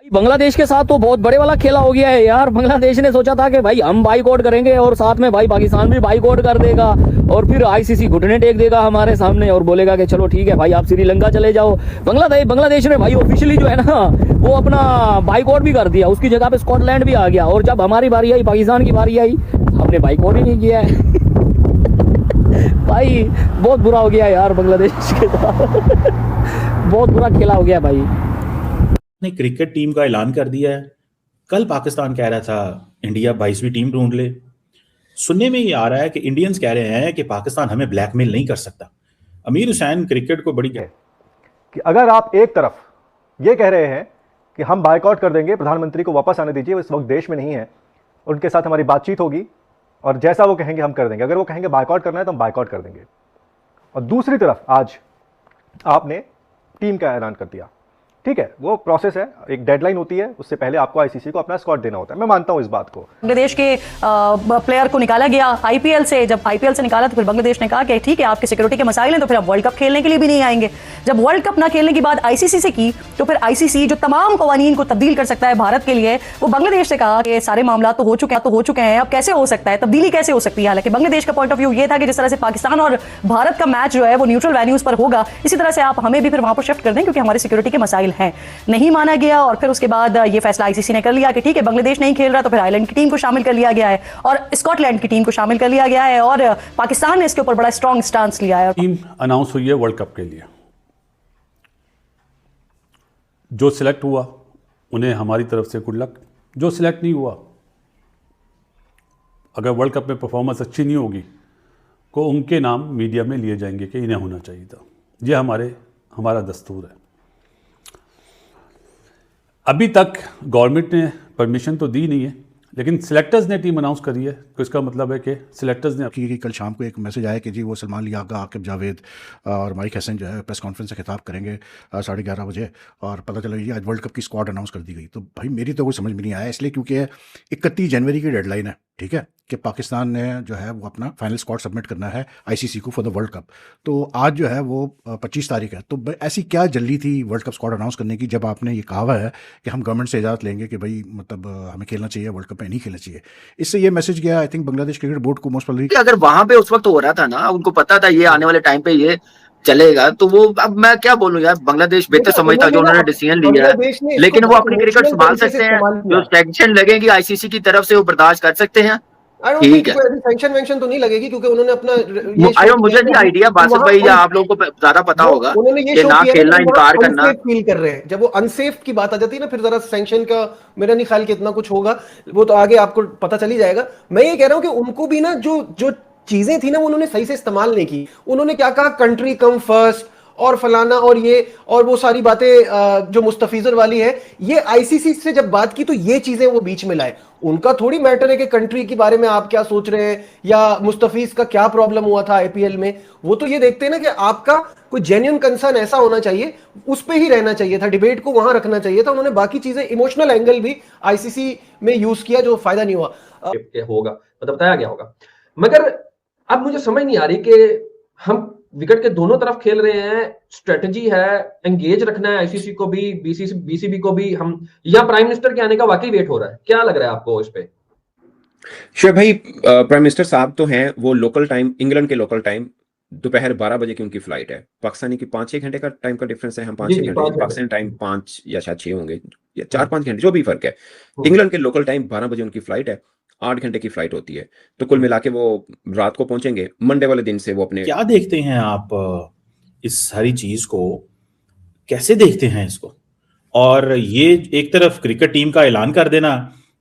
बांग्लादेश के साथ तो बहुत बड़े वाला खेला हो गया है यार। बांग्लादेश ने सोचा था कि भाई हम बाइकआउट करेंगे और साथ में भाई पाकिस्तान भी बाइकआउट कर देगा और फिर आईसीसी घुटने टेक देगा हमारे सामने और बोलेगा कि चलो ठीक है भाई आप श्रीलंका चले जाओ। बांग्लादेश ने भाई ऑफिशियली जो है ना वो अपना बाइकआउट भी कर दिया, उसकी जगह पे स्कॉटलैंड भी आ गया। और जब हमारी बारी आई, पाकिस्तान की बारी आई, हमने बाइकआउट ही नहीं किया है। भाई बहुत बुरा हो गया यार बांग्लादेश के साथ। बहुत बुरा खेला हो गया भाई। ने क्रिकेट टीम का ऐलान कर दिया है। कल पाकिस्तान कह रहा था इंडिया 22वीं टीम ढूंढ ले। सुनने में ये आ रहा है कि इंडियंस कह रहे हैं कि पाकिस्तान हमें ब्लैकमेल नहीं कर सकता। अमीर हुसैन क्रिकेट को बड़ी कि अगर आप एक तरफ ये कह रहे हैं कि हम बायकॉट कर देंगे, प्रधानमंत्री को वापस आने दीजिए, वो इस वक्त देश में नहीं है, उनके साथ हमारी बातचीत होगी और जैसा वो कहेंगे हम कर देंगे। अगर वो कहेंगे बायकॉट करना है तो हम बायकॉट कर देंगे। और दूसरी तरफ आज आपने टीम का ऐलान कर दिया, ठीक है, वो प्रोसेस है, एक डेडलाइन होती है, उससे पहले आपको आईसीसी को अपना स्कॉट देना होता है। मैं मानता हूं इस बात को। बांग्लादेश के प्लेयर को निकाला गया आईपीएल से। जब आईपीएल से निकाला तो फिर बांग्लादेश ने कहा कि ठीक है आपके सिक्योरिटी के मसाइल हैं तो फिर आप वर्ल्ड कप खेलने के लिए भी नहीं आएंगे। जब वर्ल्ड कप ना खेलने की बात आईसीसी से की तो फिर आईसीसी जो तमाम कवानीन को तब्दील कर सकता है भारत के लिए, वो बांग्लादेश से कहा कि सारे मामला तो हो चुके हैं, अब कैसे हो सकता है, तब्दीली कैसे हो सकती है। हालांकि बांग्लादेश का पॉइंट ऑफ व्यू ये था कि जिस तरह से पाकिस्तान और भारत का मैच जो है वो न्यूट्रल वेन्यूज पर होगा, इसी तरह से आप हमें भी फिर वहां पर शिफ्ट कर दें क्योंकि हमारे सिक्योरिटी के मसाइल हैं। नहीं माना गया और फिर उसके बाद ये फैसला आईसीसी ने कर लिया कि ठीक है बांग्लादेश नहीं खेल रहा तो फिर आयरलैंड की टीम को शामिल कर लिया गया है और स्कॉटलैंड की टीम को शामिल कर लिया गया है और पाकिस्तान ने इसके ऊपर बड़ा स्ट्रांग स्टांस लिया है। टीम अनाउंस हुई है वर्ल्ड कप के लिए। जो सिलेक्ट हुआ उन्हें हमारी तरफ से गुड लक, जो सिलेक्ट नहीं हुआ अगर वर्ल्ड कप में परफॉर्मेंस अच्छी नहीं होगी तो उनके नाम मीडिया में लिए जाएंगे कि इन्हें होना चाहिए था। ये हमारा दस्तूर है। अभी तक गवर्नमेंट ने परमिशन तो दी नहीं है, लेकिन सिलेक्टर्स ने टीम अनाउंस करी है तो इसका मतलब है कि सिलेक्टर्स ने कि कल शाम को एक मैसेज आया कि जी वो सलमान लियागा, आकिब जावेद और माइक हसन जो है प्रेस कॉन्फ्रेंस से खिताब करेंगे 11:30 बजे और पता चला जी आज वर्ल्ड कप की स्क्वाड अनाउंस कर दी गई। तो भाई मेरी तो कोई समझ में नहीं आया, इसलिए क्योंकि 31 जनवरी की डेडलाइन है, ठीक है, कि पाकिस्तान ने जो है वो अपना फाइनल स्क्वाड सबमिट करना है आईसीसी को फॉर द वर्ल्ड कप। तो आज जो है वो 25 तारीख है। तो ऐसी क्या जल्दी थी वर्ल्ड कप स्क्वाड अनाउंस करने की जब आपने ये कहा हुआ है कि हम गवर्नमेंट से इजाज़त लेंगे कि भाई मतलब हमें खेलना चाहिए वर्ल्ड कप में, नहीं खेलना चाहिए। इससे ये मैसेज गया I think Bangladesh cricket board को मोस्ट प्रोबेबली, अगर वहां पे उस वक्त हो रहा था ना, उनको पता था ये आने वाले टाइम पे ये चलेगा, तो वो अब मैं क्या बोलूं यार, बांग्लादेश बेहतर समझता जो उन्होंने डिसीजन लिया है, लेकिन वो अपनी क्रिकेट संभाल सकते हैं। जो सैंक्शन लगेगी आईसीसी की तरफ से वो बर्दाश्त कर सकते हैं, ठीक है। सैंक्शन तो नहीं लगेगी क्योंकि उन्होंने अपना मुझे नहीं आइडिया बासित भाई या आप लोगों को ज्यादा पता होगा कि ना खेलना इनकार करना फील कर रहे हैं। जब वो अनसेफ की बात आ जाती है ना, फिर जरा सैंक्शन का मेरा नहीं ख्याल कि इतना कुछ होगा, वो तो आगे आपको पता चल ही जाएगा। मैं ये कह रहा हूं कि उनको भी ना जो चीजें थी ना वो उन्होंने सही से इस्तेमाल नहीं की। उन्होंने क्या कहा, कंट्री कम फर्स्ट और फलाना और ये और वो सारी बातें जो मुस्तफिजर वाली है, ये आईसीसी से जब बात की तो ये चीजें वो बीच में लाए। उनका थोड़ी मैटर है कि कंट्री के बारे में आप क्या सोच रहे हैं या मुस्तफिज का क्या प्रॉब्लम हुआ था आईपीएल में। वो तो ये देखते हैं ना कि आपका कोई जेन्युइन कंसर्न ऐसा होना चाहिए, उस पर ही रहना चाहिए था, डिबेट को वहां रखना चाहिए था। उन्होंने बाकी चीजें इमोशनल एंगल भी आईसीसी में यूज किया जो फायदा नहीं हुआ होगा, मतलब बताया गया होगा। मगर अब मुझे समझ नहीं आ रही कि हम विकेट के दोनों तरफ खेल रहे हैं, स्ट्रेटजी है, एंगेज रखना है आईसीसी को भी, बीसीबी को भी, हम या प्राइम मिनिस्टर के आने का वाकई वेट हो रहा है। क्या लग रहा है आपको इस पे? श्योर भाई, प्राइम मिनिस्टर साहब तो हैं, वो लोकल टाइम, इंग्लैंड के लोकल टाइम दोपहर 12 बजे की उनकी फ्लाइट है। पाकिस्तानी की 5-6 घंटे का टाइम का डिफरेंस है, हम 5-6 घंटे, पाकिस्तानी टाइम 5 या शायद 6 होंगे या 4-5 घंटे, जो भी फर्क है। इंग्लैंड के लोकल टाइम 12 बजे उनकी फ्लाइट है, 8 घंटे की फ्लाइट होती है, तो कुल मिला के वो रात को पहुंचेंगे। मंडे वाले दिन से वो अपने, क्या देखते हैं आप इस सारी चीज को, कैसे देखते हैं इसको? और ये एक तरफ क्रिकेट टीम का ऐलान कर देना,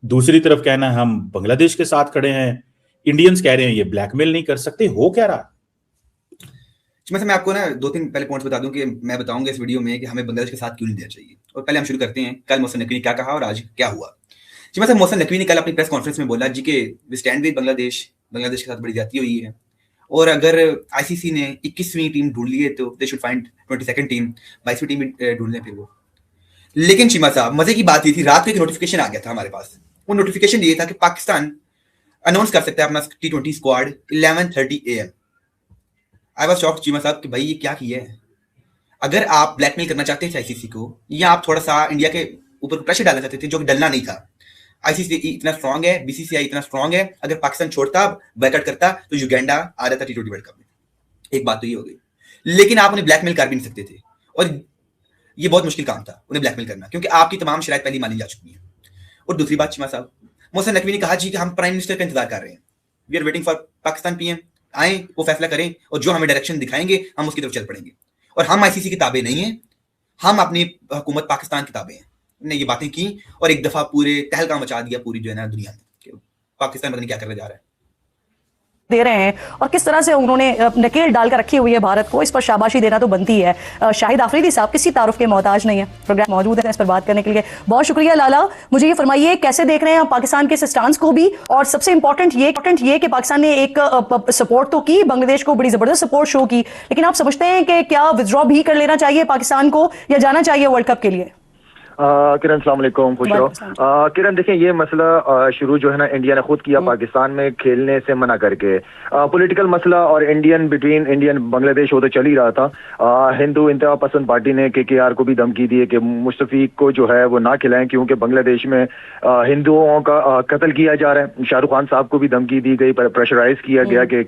दूसरी तरफ कहना हम बांग्लादेश के साथ खड़े हैं, इंडियंस कह रहे हैं ये ब्लैकमेल नहीं कर सकते, हो क्या रहा? मैं आपको ना 2-3 पहले पॉइंट्स बता दूं कि मैं बताऊंगा इस वीडियो में कि हमें बांग्लादेश के साथ क्यों नहीं देना चाहिए। और पहले हम शुरू करते हैं कल मोहसिन नकवी ने क्या कहा और आज क्या हुआ। मोहसिन नकवी ने कल अपनी प्रेस कॉन्फ्रेंस में बोला जी के वी स्टैंड विद बांग्लादेश के साथ बड़ी ज्यादती हुई है और अगर आईसीसी ने 21वीं टीम ढूंढ ली है तो they should find 22nd team, 22वीं टीम ढूंढ लें फिर वो। लेकिन चीमा साहब, मजे की बात ये थी, रात को एक नोटिफिकेशन आ गया था हमारे पास। वो नोटिफिकेशन ये था कि पाकिस्तान अनाउंस कर सकता है अपना T20 squad 11:30 AM। I was shocked Cheema साहब कि भाई ये क्या किया है। अगर आप ब्लैकमेल करना चाहते थे आईसीसी को या आप थोड़ा सा इंडिया के ऊपर प्रेशर डालना चाहते थे, जो कि डलना नहीं था। आईसीसी इतना स्ट्रांग है, बीसीसीआई इतना स्ट्रांग है, अगर पाकिस्तान छोड़ता, बैकआउट करता तो युगांडा आ जाता T20 वर्ल्ड कप में। एक बात तो ये हो गई, लेकिन आप उन्हें ब्लैकमेल कर भी नहीं सकते थे, और ये बहुत मुश्किल काम था उन्हें ब्लैकमेल करना, क्योंकि आपकी तमाम शराइत पहले मानी जा चुकी हैं। और दूसरी बात, चीमा साहब, मोहसिन नकवी ने कहा जी कि हम प्राइम मिनिस्टर का इंतजार कर रहे हैं, we are waiting for Pakistan PM, आए वो फैसला करें और जो हमें डायरेक्शन दिखाएंगे हम उसकी तरफ चल पड़ेंगे। और हम आईसीसी की ताबे नहीं है, हम अपनी हुकूमत पाकिस्तान की ताबे हैं। ने ये बातें की और एक दफा पूरे तहलका मचा दिया पूरी जो है ना दुनिया में कि पाकिस्तान पता नहीं क्या करने जा रहा है, दे रहे हैं, और किस तरह से उन्होंने नकेल डालकर रखी हुई है भारत को, इस पर शाबाशी देना तो बनती है। शाहिद आफरीदी साहब किसी तारुफ के मोहताज नहीं है, प्रोग्राम मौजूद है इस पर बात करने के लिए। बहुत शुक्रिया लाला। मुझे ये फरमाइए, कैसे देख रहे हैं आप पाकिस्तान के स्टांस को भी, और सबसे इंपॉर्टेंट ये कि पाकिस्तान ने एक सपोर्ट तो की, बांग्लादेश को बड़ी जबरदस्त सपोर्ट शो की, लेकिन आप समझते हैं कि क्या विथड्रॉ भी कर लेना चाहिए पाकिस्तान को, या जाना चाहिए वर्ल्ड कप के लिए? किरण सलाम अलैकुम, खुश रहो। किरण देखिए, ये मसला शुरू जो है ना इंडिया ने खुद किया पाकिस्तान में खेलने से मना करके। पॉलिटिकल मसला और इंडियन बांग्लादेश वो तो चल ही रहा था। हिंदू इंतहा पसंद पार्टी ने KKR को भी धमकी दी है कि मुस्तफीक को जो है वो ना खिलाएं, क्योंकि बांग्लादेश में हिंदुओं का कत्ल किया जा रहा है। शाहरुख खान साहब को भी धमकी दी गई, प्रेशराइज किया गया कि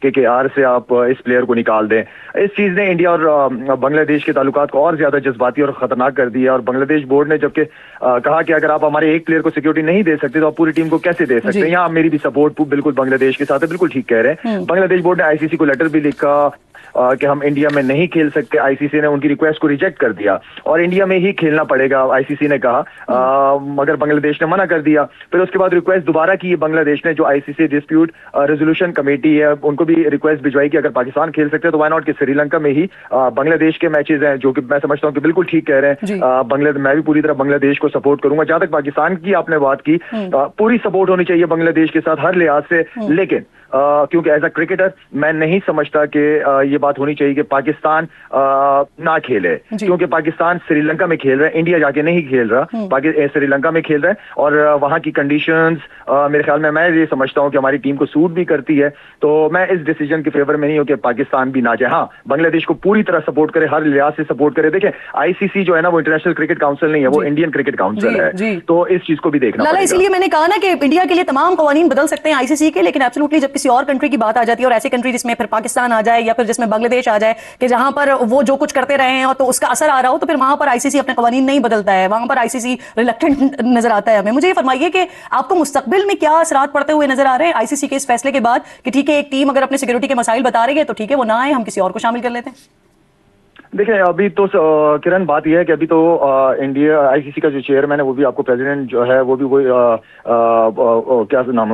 KKR से आप इस प्लेयर को निकाल दें। इस चीज ने इंडिया और बांग्लादेश के ताल्लुकात को और ज्यादा जज्बाती और खतरनाक कर दिया। और बांग्लादेश बोर्ड ने जबकि कहा कि अगर आप हमारे एक प्लेयर को सिक्योरिटी नहीं दे सकते तो आप पूरी टीम को कैसे दे सकते हैं। यहाँ मेरी भी सपोर्ट बिल्कुल बांग्लादेश के साथ है, बिल्कुल ठीक कह रहे हैं। बांग्लादेश बोर्ड ने आईसीसी को लेटर भी लिखा कि हम इंडिया में नहीं खेल सकते। आईसीसी ने उनकी रिक्वेस्ट को रिजेक्ट कर दिया और इंडिया में ही खेलना पड़ेगा, आईसीसी ने कहा, मगर बांग्लादेश ने मना कर दिया। फिर उसके बाद रिक्वेस्ट दोबारा की बांग्लादेश ने, जो आईसीसी डिस्प्यूट रेजोल्यूशन कमेटी है, उनको भी रिक्वेस्ट भिजवाई कि अगर पाकिस्तान खेल सकते हैं तो व्हाई नॉट कि श्रीलंका में ही बांग्लादेश के मैचेस हैं, जो कि मैं समझता हूँ कि बिल्कुल ठीक कह रहे हैं। बांग्लादेश, मैं भी पूरी तरह बांग्लादेश को सपोर्ट करूंगा। जहां तक पाकिस्तान की आपने बात की, पूरी सपोर्ट होनी चाहिए बांग्लादेश के साथ हर लिहाज से, लेकिन क्योंकि एज अ क्रिकेटर मैं नहीं समझता कि ये बात होनी चाहिए कि पाकिस्तान ना खेले, क्योंकि पाकिस्तान श्रीलंका में खेल रहा है, इंडिया जाके नहीं खेल रहा, श्रीलंका में खेल रहा है। और वहां की कंडीशंस मेरे ख्याल में, मैं ये समझता हूं कि हमारी टीम को सूट भी करती है। तो मैं इस डिसीजन के फेवर में नहीं हूं कि पाकिस्तान भी ना जाए। हाँ, बांग्लादेश को पूरी तरह सपोर्ट करे, हर लिहाज से सपोर्ट करे। देखिए, आईसीसी जो है ना वो इंटरनेशनल क्रिकेट काउंसिल नहीं है, वो इंडियन क्रिकेट काउंसिल है, तो इस चीज को भी देखना पड़ेगा। इसलिए मैंने कहा ना कि इंडिया के लिए तमाम कवानीन बदल सकते हैं आईसीसी के, लेकिन एब्सोल्युटली जब किसी और कंट्री की बात आ जाती है, और ऐसी कंट्री जिसमें फिर पाकिस्तान आ जाए या फिर जिसमें बांग्लादेश आ जाए, कि जहां पर वो जो कुछ करते रहे हैं तो उसका असर आ रहा हो, तो फिर वहां पर आईसीसी अपने कवानीन नहीं बदलता है, वहां पर आईसीसी रिलक्टेंट नजर आता है हमें। मुझे ये फरमाइए कि आपको मुस्तकबिल में क्या असरात पड़ते हुए नजर आ रहे हैं आईसीसी के इस फैसले के बाद, कि ठीक है एक टीम अगर अपने सिक्योरिटी के मसाइल बता रही है तो ठीक है वो ना आए, हम किसी और को शामिल कर लेते हैं? देखिए, अभी तो किरण बात यह है कि अभी तो इंडिया आईसीसी का जो चेयरमैन है वो भी आपको प्रेसिडेंट जो है वो भी क्या नाम है